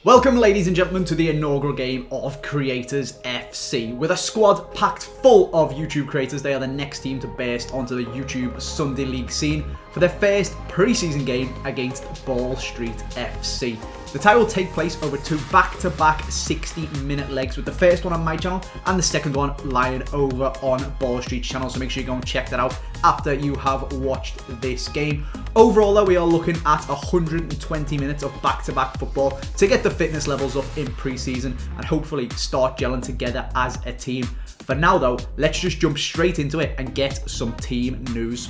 Welcome, ladies and gentlemen, to the inaugural game of Creators FC. With a squad packed full of YouTube creators, they are the next team to burst onto the YouTube Sunday League scene for their first pre-season game against Ball Street FC. The tie will take place over two back-to-back 60-minute legs, with the first one on my channel and the second one lying over on Ball Street's channel, so make sure you go and check that out after you have watched this game. Overall though, we are looking at 120 minutes of back-to-back football to get the fitness levels up in pre-season and hopefully start gelling together as a team. For now though, let's just jump straight into it and get some team news.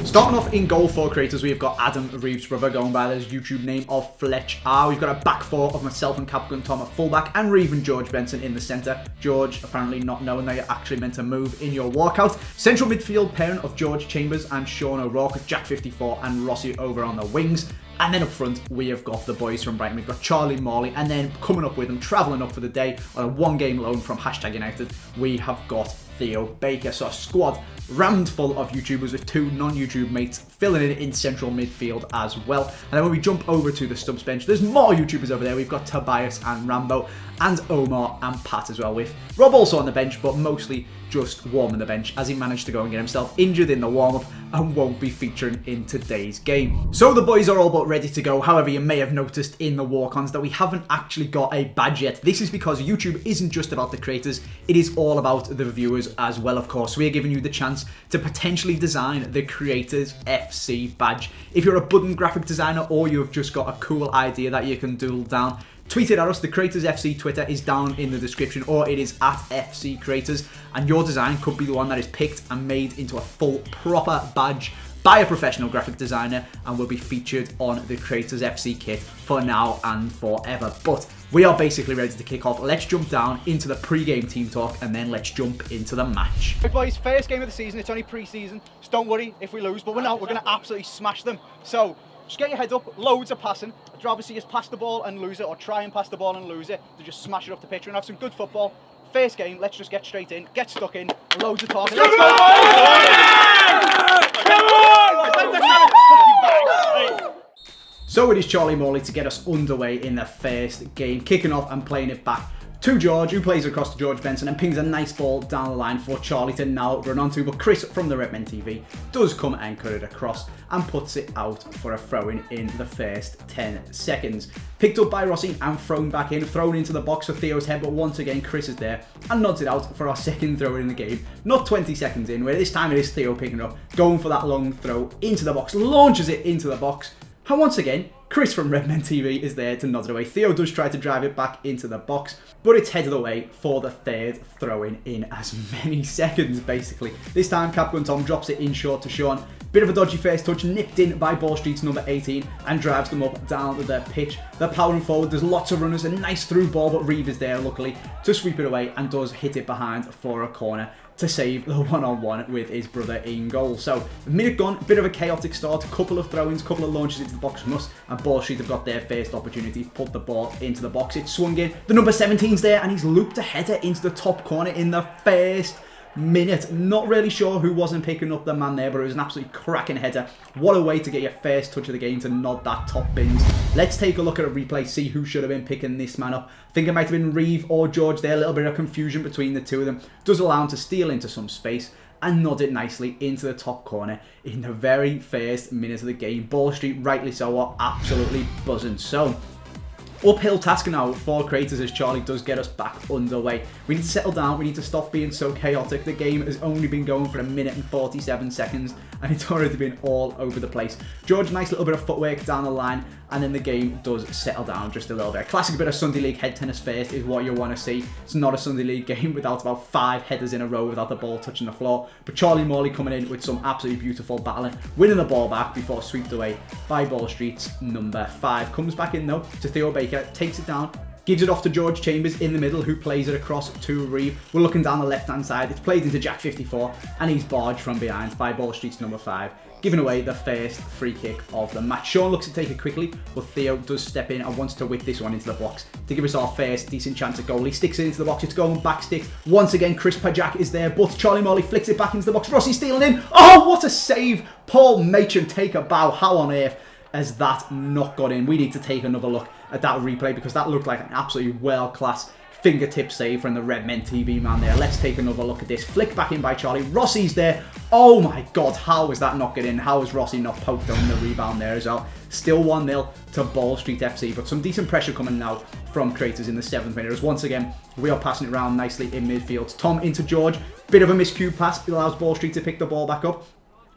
Starting off in goal for Creators, we've got Adam Reeves' brother going by his YouTube name of Fletch R. We've got a back four of myself and Captain Tom at fullback, and Reeve and George Benson in the centre. George apparently not knowing that you're actually meant to move in your walkout. Central midfield pairing of George Chambers and Sean O'Rourke, with Jack 54 and Rossi over on the wings. And then up front, we have got the boys from Brighton. We've got Charlie Morley, and then coming up with them, travelling up for the day on a one-game loan from #United, we have got Theo Baker. So a squad rammed full of YouTubers with two non-YouTube mates filling in central midfield as well. And then when we jump over to the subs bench, there's more YouTubers over there. We've got Tobias and Rambo and Omar and Pat as well, with Rob also on the bench, but mostly just warming the bench as he managed to go and get himself injured in the warm-up and won't be featuring in today's game. So the boys are all but ready to go. However, you may have noticed in the walk-ons that we haven't actually got a badge yet. This is because YouTube isn't just about the creators, it is all about the viewers as well, of course. We are giving you the chance to potentially design the Creators FC badge. If you're a budding graphic designer or you've just got a cool idea that you can doodle down, tweet it at us. The Creators FC Twitter is down in the description, or it is at FC Creators, and your design could be the one that is picked and made into a full proper badge by a professional graphic designer and will be featured on the Creators FC kit for now and forever. But we are basically ready to kick off. Let's jump down into the pre-game team talk and then let's jump into the match. Right boys, first game of the season. It's only pre-season, so don't worry if we lose, but we're not. We're going to absolutely smash them. So just get your head up, loads of passing. I'd rather see us pass the ball and lose it, or try and pass the ball and lose it, to just smash it up the pitch and have some good football. First game, let's just get straight in, get stuck in, loads of talking. Let's go! Come on! So it is Charlie Morley to get us underway in the first game, kicking off and playing it back to George, who plays across to George Benson and pings a nice ball down the line for Charlie to now run onto. But Chris from the Redmen TV does come and cut it across and puts it out for a throw-in in the first 10 seconds. Picked up by Rossi and thrown back in, thrown into the box for Theo's head, but once again Chris is there and nods it out for our second throw in the game. Not 20 seconds in, where this time it is Theo picking it up, going for that long throw into the box, launches it into the box. And once again, Chris from Redmen TV is there to nod it away. Theo does try to drive it back into the box, but it's headed away for the third throw-in in as many seconds, basically. This time, Captain Tom drops it in short to Sean. Bit of a dodgy first touch, nipped in by Ball Street's number 18 and drives them up down the pitch. They're powering forward, there's lots of runners, a nice through ball, but Reeve is there, luckily, to sweep it away and does hit it behind for a corner to save the one-on-one with his brother in goal. So, a minute gone, a bit of a chaotic start, a couple of throw-ins, a couple of launches into the box from us, and Ball Street have got their first opportunity, put the ball into the box. It's swung in, the number 17's there, and he's looped a header into the top corner in the first minute. Not really sure who wasn't picking up the man there, but it was an absolutely cracking header. What a way to get your first touch of the game, to nod that top bins. Let's take a look at a replay, see who should have been picking this man up. I think it might have been Reeve or George there. A little bit of confusion between the two of them. Does allow him to steal into some space and nod it nicely into the top corner in the very first minute of the game. Ball Street, rightly so, are absolutely buzzing. So, uphill task now for Creators as Charlie does get us back underway. We need to settle down, we need to stop being so chaotic. The game has only been going for a minute and 47 seconds and it's already been all over the place. George, nice little bit of footwork down the line, and then the game does settle down just a little bit. A classic bit of Sunday League head tennis first is what you want to see. It's not a Sunday League game without about 5 headers in a row without the ball touching the floor. But Charlie Morley coming in with some absolutely beautiful battling, winning the ball back before swept away by Ball Street's number 5. Comes back in though to Theo Baker, takes it down, gives it off to George Chambers in the middle, who plays it across to Reeve. We're looking down the left-hand side. It's played into Jack 54, and he's barged from behind by Ball Street's number 5, giving away the first free kick of the match. Sean looks to take it quickly, but Theo does step in and wants to whip this one into the box to give us our first decent chance at goal. He sticks it into the box. It's going back stick. Once again, Chris Pajak is there, but Charlie Morley flicks it back into the box. Rossi stealing in. Oh, what a save. Paul Machin, take a bow. How on earth as that not got in. We need to take another look at that replay because that looked like an absolutely world-class fingertip save from the Redmen TV man there. Let's take another look at this. Flick back in by Charlie. Rossi's there. Oh my God, how was that not get in? How was Rossi not poked on the rebound there as well? Still 1-0 to Ball Street FC, but some decent pressure coming now from Creators in the 7th minute. As once again, we are passing it around nicely in midfield. Tom into George. Bit of a miscued pass. It allows Ball Street to pick the ball back up.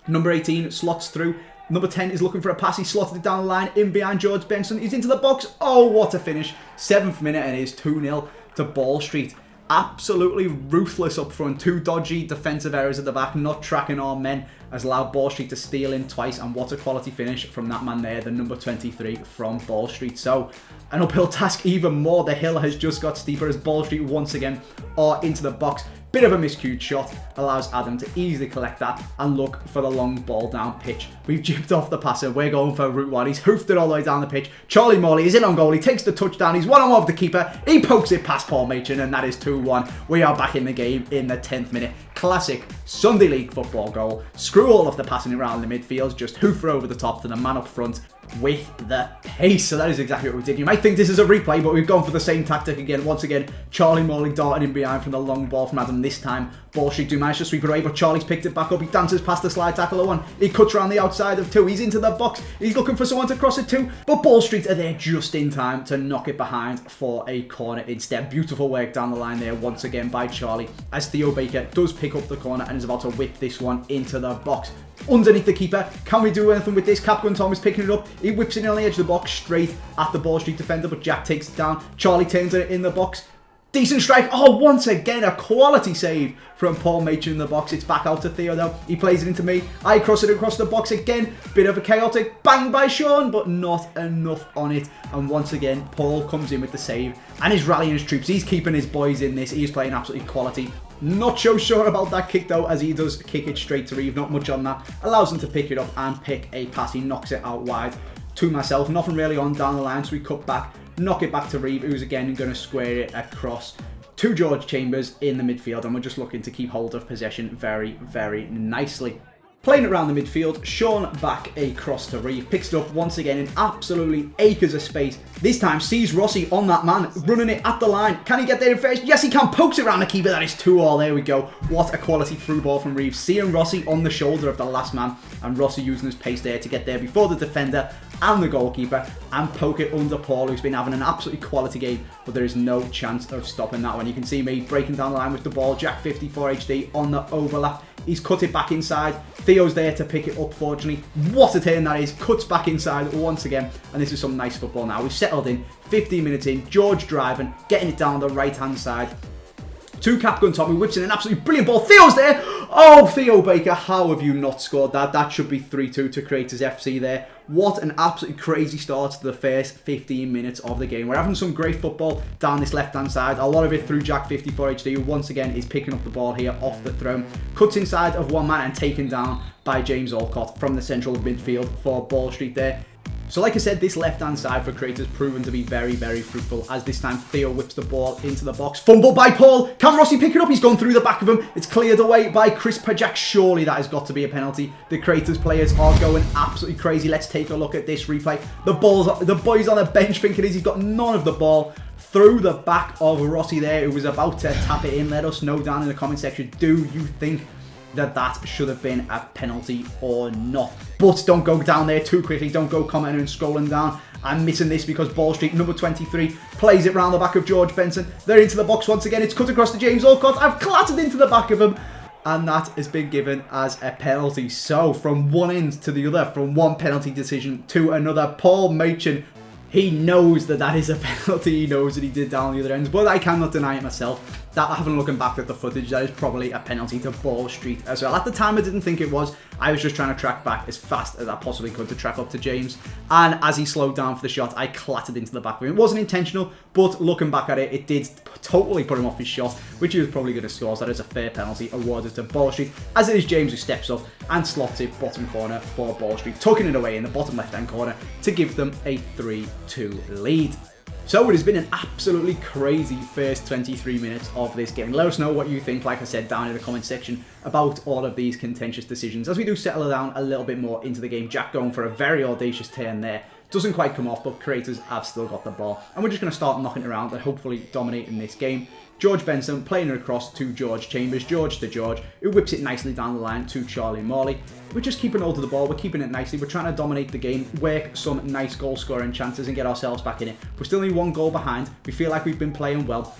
Number 18 slots through. Number 10 is looking for a pass. He slotted it down the line in behind George Benson. He's into the box. Oh, what a finish. 7th minute and it is 2-0 to Ball Street. Absolutely ruthless up front. 2 dodgy defensive errors at the back, not tracking our men, has allowed Ball Street to steal in twice. And what a quality finish from that man there, the number 23 from Ball Street. So an uphill task even more. The hill has just got steeper as Ball Street once again are into the box. Bit of a miscued shot allows Adam to easily collect that and look for the long ball down pitch. We've jipped off the passer. We're going for route one. He's hoofed it all the way down the pitch. Charlie Morley is in on goal. He takes the touchdown. He's one-on-one with the keeper. He pokes it past Paul Machin and that is 2-1. We are back in the game in the 10th minute. Classic Sunday League football goal. Screw all of the passing around the midfield. Just hoofer over the top to the man up front with the pace. So that is exactly what we did. You might think this is a replay, but we've gone for the same tactic again. Once again, Charlie Morley darting in behind from the long ball from Adam. This time, Ball Street do manage to sweep it away, but Charlie's picked it back up. He dances past the slide tackle of 1. He cuts around the outside of 2. He's into the box. He's looking for someone to cross it to, but Ball Street are there just in time to knock it behind for a corner instead. Beautiful work down the line there once again by Charlie as Theo Baker does pick up the corner and is about to whip this one into the box. Underneath the keeper, can we do anything with this? Capgun Tom is picking it up. He whips it in on the edge of the box straight at the Ball Street defender, but Jack takes it down. Charlie turns it in the box. Decent strike. Oh, once again, a quality save from Paul Machin in the box. It's back out to Theo though. He plays it into me. I cross it across the box again. Bit of a chaotic bang by Sean, but not enough on it. And once again, Paul comes in with the save and is rallying his troops. He's keeping his boys in this. He's playing absolutely quality. Not so sure about that kick though, as he does kick it straight to Reeve. Not much on that. Allows him to pick it up and pick a pass. He knocks it out wide to myself. Nothing really on down the line, so we cut back. Knock it back to Reeve, who's again going to square it across to George Chambers in the midfield. And we're just looking to keep hold of possession very, very nicely. Playing it around the midfield, Sean back across to Reeve, picks it up once again in absolutely acres of space. This time sees Rossi on that man, running it at the line. Can he get there first? Yes, he can. Pokes it around the keeper. That is 2-2. There we go. What a quality through ball from Reeve. Seeing Rossi on the shoulder of the last man, and Rossi using his pace there to get there before the defender and the goalkeeper and poke it under Paul, who's been having an absolutely quality game, but there is no chance of stopping that one. You can see me breaking down the line with the ball. Jack 54 HD on the overlap. He's cut it back inside. Theo's there to pick it up, fortunately. What a turn that is. Cuts back inside once again. And this is some nice football now. We've settled in. 15 minutes in. George driving. Getting it down the right-hand side. To Capgun Tom, who whips in an absolutely brilliant ball. Theo's there. Oh, Theo Baker, how have you not scored that? That should be 3-2 to Creators FC there. What an absolutely crazy start to the first 15 minutes of the game. We're having some great football down this left-hand side. A lot of it through Jack 54 HD, who once again is picking up the ball here off the throne. Cuts inside of one man and taken down by James Alcott from the central midfield for Ball Street there. So like I said, this left-hand side for Creators proven to be very, very fruitful, as this time Theo whips the ball into the box. Fumble by Paul. Can Rossi pick it up? He's gone through the back of him. It's cleared away by Chris Pajak. Surely that has got to be a penalty. The Creators players are going absolutely crazy. Let's take a look at this replay. The boys on the bench thinking he's got none of the ball. Through the back of Rossi there, who was about to tap it in. Let us know down in the comment section, do you think that should have been a penalty or not? But don't go down there too quickly. Don't go commenting and scrolling down. I'm missing this because Ball Street, number 23, plays it round the back of George Benson. They're into the box once again. It's cut across to James Alcott. I've clattered into the back of him. And that has been given as a penalty. So from one end to the other, from one penalty decision to another, Paul Machin, he knows that is a penalty. He knows that he did down the other end. But I cannot deny it myself. That, having looking back at the footage, that is probably a penalty to Ball Street as well. At the time, I didn't think it was. I was just trying to track back as fast as I possibly could to track up to James. And as he slowed down for the shot, I clattered into the back of him. It wasn't intentional, but looking back at it, it did totally put him off his shot, which he was probably going to score. So that is a fair penalty awarded to Ball Street, as it is James who steps up and slots it bottom corner for Ball Street, tucking it away in the bottom left-hand corner to give them a 3-2 lead. So it has been an absolutely crazy first 23 minutes of this game. Let us know what you think, like I said, down in the comment section about all of these contentious decisions. As we do settle down a little bit more into the game, Jack going for a very audacious turn there. Doesn't quite come off, but Creators have still got the ball. And we're just going to start knocking it around and hopefully dominating this game. George Benson playing it across to George Chambers. George to George, who whips it nicely down the line to Charlie Morley. We're just keeping hold of the ball. We're keeping it nicely. We're trying to dominate the game, work some nice goal scoring chances and get ourselves back in it. We're still only 1 goal behind. We feel like we've been playing well.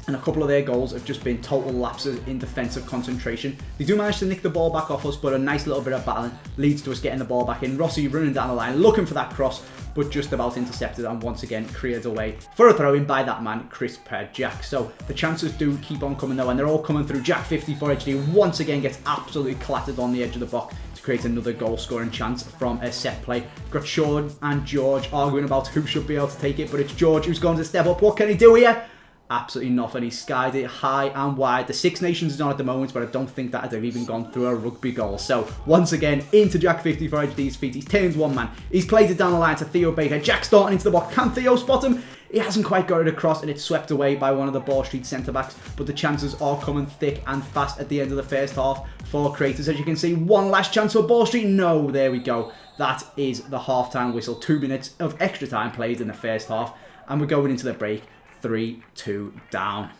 And a couple of their goals have just been total lapses in defensive concentration. They do manage to nick the ball back off us, but a nice little bit of battling leads to us getting the ball back in. Rossi running down the line, looking for that cross, but just about intercepted and once again cleared away for a throw-in by that man, Chris Jack. So the chances do keep on coming though, and they're all coming through. Jack 54 HD once again gets absolutely clattered on the edge of the box to create another goal-scoring chance from a set play. Got Sean and George arguing about who should be able to take it, but it's George who's going to step up. What can he do here? Absolutely nothing. He skied it high and wide. The Six Nations is on at the moment, but I don't think that had even gone through a rugby goal. So once again, into Jack 54 HD's feet. He's turned one man. He's played it down the line to Theo Baker. Jack starting into the box. Can Theo spot him? He hasn't quite got it across, and it's swept away by one of the Ball Street centre-backs. But the chances are coming thick and fast at the end of the first half for Creators. As you can see, one last chance for Ball Street. No, there we go. That is the half-time whistle. 2 minutes of extra time played in the first half, and we're going into the break. 3-2 down.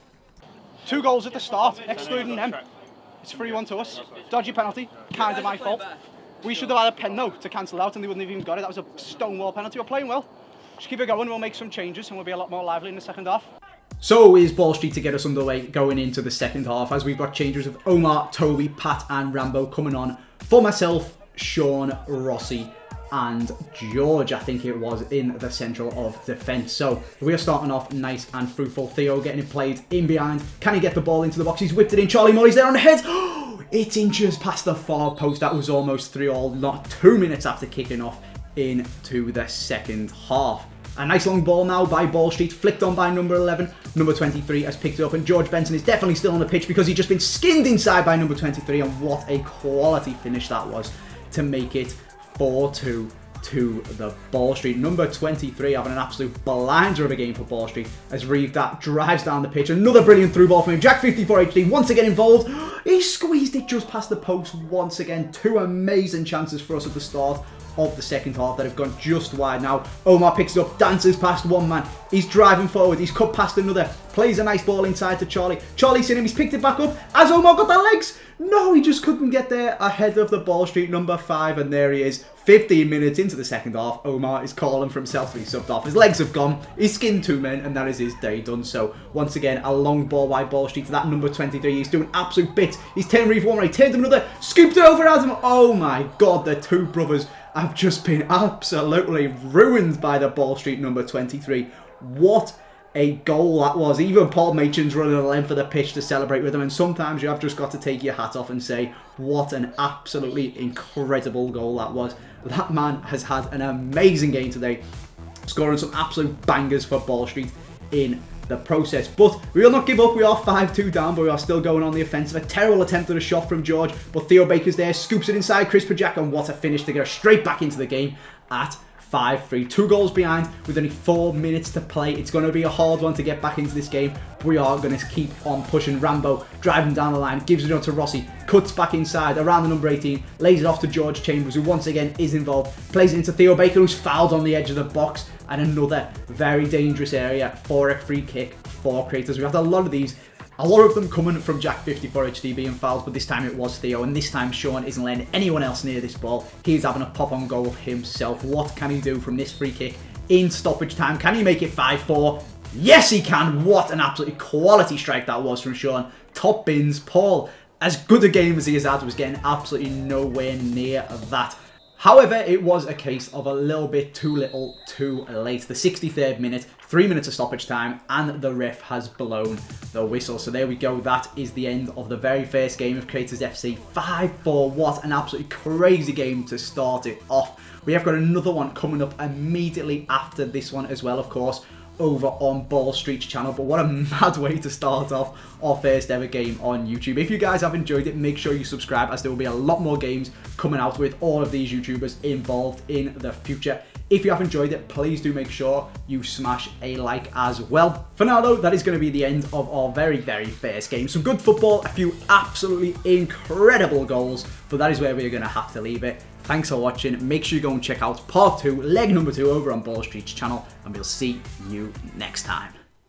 2 goals at the start, excluding them. It's 3-1 to us. Dodgy penalty, kind of my fault. We should have had a pen though to cancel out and they wouldn't have even got it. That was a stonewall penalty. We're playing well. Just keep it going, we'll make some changes and we'll be a lot more lively in the second half. So is Ball Street to get us underway going into the second half, as we've got changes of Omar, Toby, Pat and Rambo coming on for myself, Sean, Rossi and George, I think it was, in the central of defence. So we are starting off nice and fruitful. Theo getting it played in behind. Can he get the ball into the box? He's whipped it in. Charlie Morley's there on the head. It inches past the far post. That was almost 3-all, not 2 minutes after kicking off into the second half. A nice long ball now by Ball Street, flicked on by number 11. Number 23 has picked it up, and George Benson is definitely still on the pitch because he's just been skinned inside by number 23, and what a quality finish that was to make it 4-2 to the Ball Street. Number 23 having an absolute blinder of a game for Ball Street as Reeve that drives down the pitch. Another brilliant through ball from him. Jack 54 HD once again involved. He squeezed it just past the post once again. 2 amazing chances for us at the start of the second half that have gone just wide now. Omar picks it up, dances past one man. He's driving forward. He's cut past another. Plays a nice ball inside to Charlie. Charlie's seen him. He's picked it back up. Has Omar got the legs? No, he just couldn't get there ahead of the Ball Street number 5, and there he is. 15 minutes into the second half, Omar is calling for himself to be subbed off. His legs have gone, he's skinned 2 men, and that is his day done. So, once again, a long ball wide Ball Street to that number 23. He's doing absolute bits. He's turned Reeve one way, turned him another, scooped it over at him. Oh my god, the 2 brothers have just been absolutely ruined by the Ball Street number 23. What a goal that was. Even Paul Machen's running the length of the pitch to celebrate with him, and sometimes you have just got to take your hat off and say what an absolutely incredible goal that was. That man has had an amazing game today, scoring some absolute bangers for Ball Street in the process. But we will not give up. We are 5-2 down, but we are still going on the offensive. A terrible attempt at a shot from George, but Theo Baker's there, scoops it inside Chris Jack, and what a finish to get us straight back into the game at 5-3. 2 goals behind with only 4 minutes to play. It's going to be a hard one to get back into this game. We are going to keep on pushing. Rambo driving down the line, gives it on to Rossi, cuts back inside around the number 18, lays it off to George Chambers, who once again is involved, plays it into Theo Baker, who's fouled on the edge of the box, and another very dangerous area for a free kick for Creators. We've had a lot of these. A lot of them coming from Jack 54 HD being fouled, but this time it was Theo, and this time Sean isn't letting anyone else near this ball. He's having a pop on goal himself. What can he do from this free kick in stoppage time? Can he make it 5-4? Yes, he can. What an absolutely quality strike that was from Sean. Top bins. Paul, as good a game as he has had, was getting absolutely nowhere near that. However, it was a case of a little bit too little, too late. The 63rd minute, 3 minutes of stoppage time, and the ref has blown the whistle. So there we go. That is the end of the very first game of Creators FC. 5-4. What an absolutely crazy game to start it off. We have got another one coming up immediately after this one as well, of course, over on Ball Street's channel. But what a mad way to start off our first ever game on YouTube. If you guys have enjoyed it, make sure you subscribe, as there will be a lot more games coming out with all of these YouTubers involved in the future. If you have enjoyed it, please do make sure you smash a like as well. For now though, that is going to be the end of our very, very first game. Some good football, a few absolutely incredible goals, but that is where we're going to have to leave it. Thanks for watching. Make sure you go and check out part 2, leg number 2 over on Ball Street's channel, and we'll see you next time.